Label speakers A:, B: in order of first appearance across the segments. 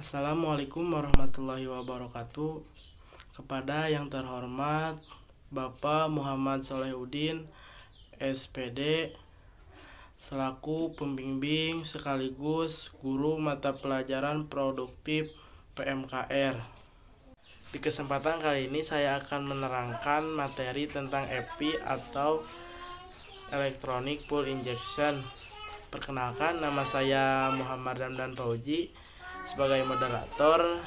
A: Assalamualaikum warahmatullahi wabarakatuh. Kepada yang terhormat Bapak Muhammad Solehudin, SPD, selaku pembimbing sekaligus guru mata pelajaran produktif PMKR. Di kesempatan kali ini saya akan menerangkan materi tentang EPI atau Electronic Fuel Injection. Perkenalkan, nama saya Muhammad Ramdan Fauji sebagai moderator,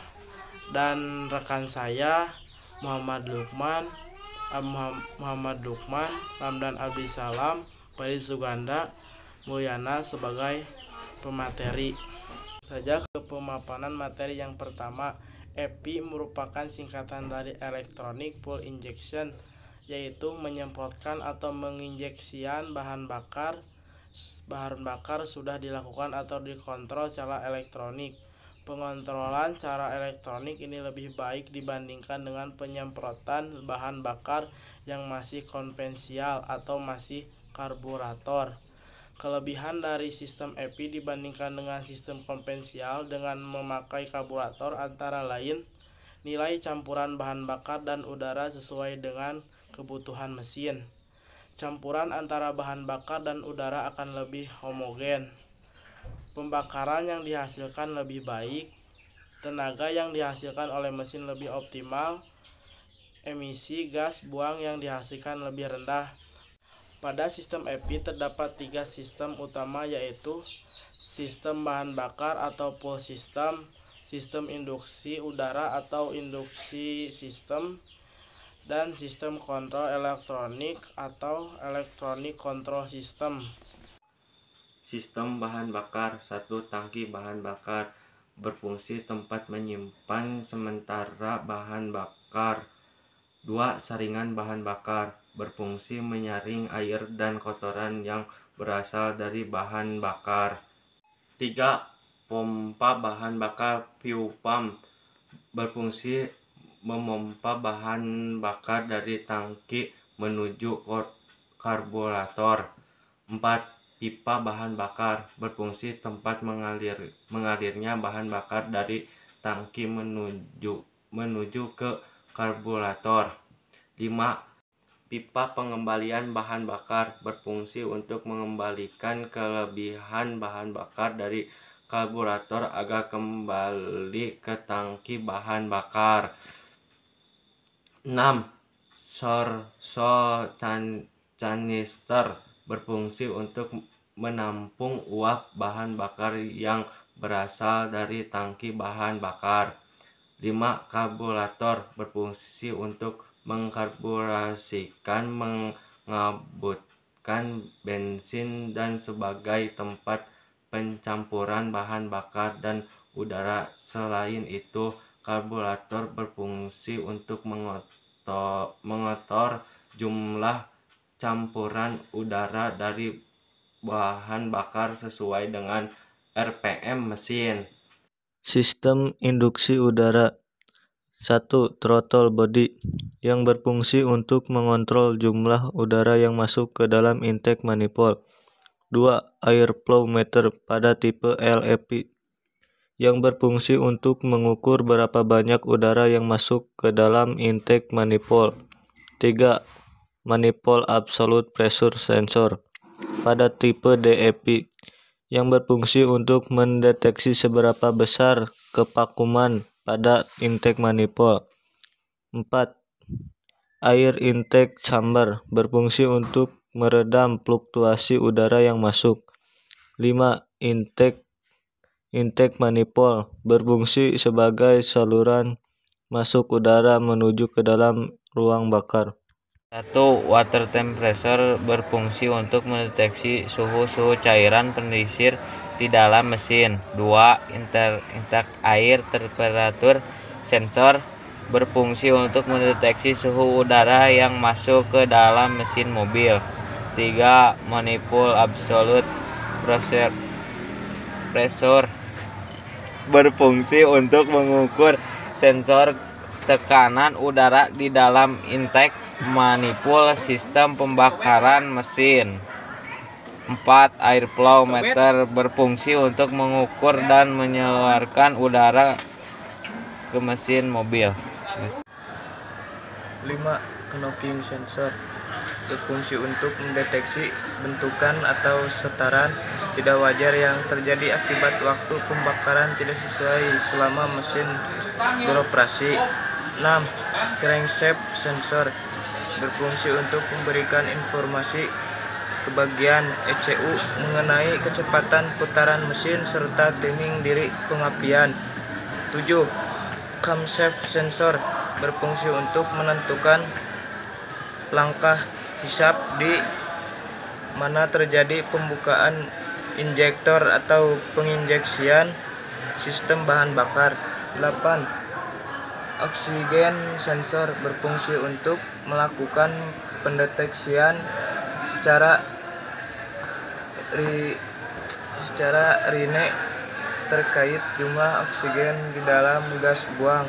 A: dan rekan saya Muhammad Lukman, Ramdan Abdi Salam, Faiz Suganda Mulyana sebagai pemateri. Saja ke pemapanan materi yang pertama. EPI merupakan singkatan dari Electronic Fuel Injection, yaitu menyemprotkan atau menginjeksian bahan bakar sudah dilakukan atau dikontrol secara elektronik. Pengontrolan secara elektronik ini lebih baik dibandingkan dengan penyemprotan bahan bakar yang masih konvensional atau masih karburator. Kelebihan dari sistem EPI dibandingkan dengan sistem konvensional dengan memakai karburator antara lain nilai campuran bahan bakar dan udara sesuai dengan kebutuhan mesin. Campuran antara bahan bakar dan udara akan lebih homogen. Pembakaran yang dihasilkan lebih baik. Tenaga yang dihasilkan oleh mesin lebih optimal. Emisi gas buang yang dihasilkan lebih rendah. Pada sistem EPI terdapat 3 sistem utama, yaitu sistem bahan bakar atau pull system, sistem induksi udara atau induksi sistem, dan sistem kontrol elektronik atau electronic control system.
B: Sistem bahan bakar. 1. Tangki bahan bakar berfungsi tempat menyimpan sementara bahan bakar. 2. Saringan bahan bakar berfungsi menyaring air dan kotoran yang berasal dari bahan bakar. 3. Pompa bahan bakar fuel pump berfungsi memompa bahan bakar dari tangki menuju karburator. 4. Pipa bahan bakar berfungsi tempat mengalirnya bahan bakar dari tangki menuju ke karburator. 5. Pipa pengembalian bahan bakar berfungsi untuk mengembalikan kelebihan bahan bakar dari karburator agar kembali ke tangki bahan bakar. 6. Canister berfungsi untuk menampung uap bahan bakar yang berasal dari tangki bahan bakar. 5. Karburator berfungsi untuk mengkarburasikan, mengabutkan bensin dan sebagai tempat pencampuran bahan bakar dan udara. Selain itu, karburator berfungsi untuk mengatur jumlah campuran udara dari bahan bakar sesuai dengan RPM mesin.
C: Sistem induksi udara. 1. Throttle body yang berfungsi untuk mengontrol jumlah udara yang masuk ke dalam intake manifold. 2. Airflow meter pada tipe LEP yang berfungsi untuk mengukur berapa banyak udara yang masuk ke dalam intake manifold. 3. Manifold absolute pressure sensor pada tipe DEP yang berfungsi untuk mendeteksi seberapa besar kevakuman pada intake manifold. 4. Air intake chamber berfungsi untuk meredam fluktuasi udara yang masuk. 5. Intake manifold berfungsi sebagai saluran masuk udara menuju ke dalam ruang bakar.
D: 1. Water temperature berfungsi untuk mendeteksi suhu cairan pendisir di dalam mesin. 2. Intake air temperature sensor berfungsi untuk mendeteksi suhu udara yang masuk ke dalam mesin mobil. 3. Manifold absolute pressure berfungsi untuk mengukur sensor tekanan udara di dalam intake manifold sistem pembakaran mesin. 4. 4. Air flow meter berfungsi untuk mengukur dan mengeluarkan udara ke mesin mobil.
E: 5. Knocking sensor berfungsi untuk mendeteksi bentukan atau setaran tidak wajar yang terjadi akibat waktu pembakaran tidak sesuai selama mesin beroperasi. 6. Crankshaft sensor berfungsi untuk memberikan informasi ke bagian ECU mengenai kecepatan putaran mesin serta timing diri pengapian. 7. Camshaft sensor berfungsi untuk menentukan langkah hisap di mana terjadi pembukaan injektor atau penginjeksian sistem bahan bakar. 8. Oksigen sensor berfungsi untuk melakukan pendeteksian secara rine terkait jumlah oksigen di dalam gas buang.